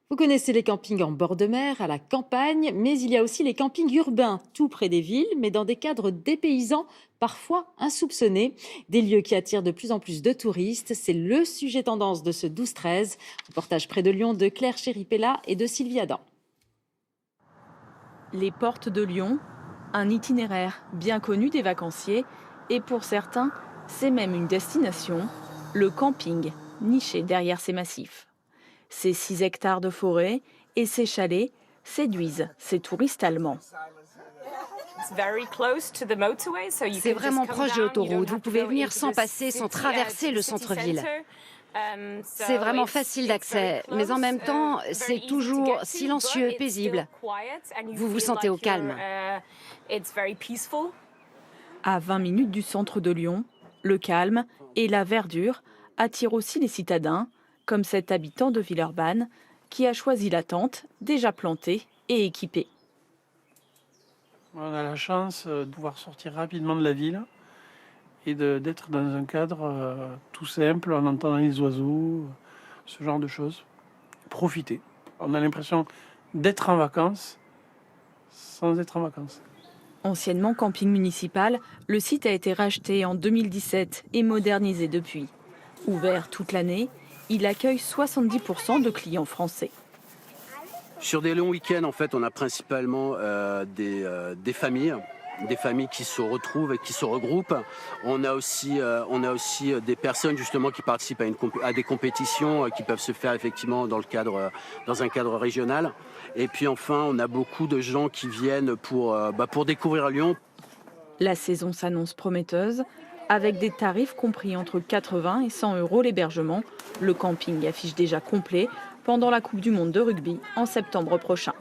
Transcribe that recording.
Vous connaissez les campings en bord de mer, à la campagne, mais il y a aussi les campings urbains, tout près des villes, mais dans des cadres dépaysants, parfois insoupçonnés. Des lieux qui attirent de plus en plus de touristes. C'est le sujet tendance de ce 12-13. Reportage près de Lyon de Claire Chéripella et de Sylvie Adam. Les portes de Lyon, un itinéraire bien connu des vacanciers et pour certains, c'est même une destination, le camping, niché derrière ces massifs. Ces 6 hectares de forêt et ces chalets séduisent ces touristes allemands. C'est vraiment proche de l'autoroute. Vous pouvez venir sans passer, sans traverser le centre-ville. C'est vraiment facile d'accès, mais en même temps, c'est toujours silencieux, paisible. Vous vous sentez au calme. À 20 minutes du centre de Lyon, le calme et la verdure attirent aussi les citadins, comme cet habitant de Villeurbanne qui a choisi la tente déjà plantée et équipée. On a la chance de pouvoir sortir rapidement de la ville et d'être dans un cadre tout simple, en entendant les oiseaux, ce genre de choses. Profiter. On a l'impression d'être en vacances sans être en vacances. Anciennement camping municipal, le site a été racheté en 2017 et modernisé depuis. Ouvert toute l'année, il accueille 70% de clients français. Sur des longs week-ends, en fait, on a principalement des familles qui se retrouvent et qui se regroupent. On a aussi des personnes justement qui participent à des compétitions qui peuvent se faire effectivement dans un cadre régional. Et puis enfin, on a beaucoup de gens qui viennent pour découvrir Lyon. La saison s'annonce prometteuse. Avec des tarifs compris entre 80 et 100 euros l'hébergement, le camping affiche déjà complet pendant la Coupe du Monde de rugby en septembre prochain.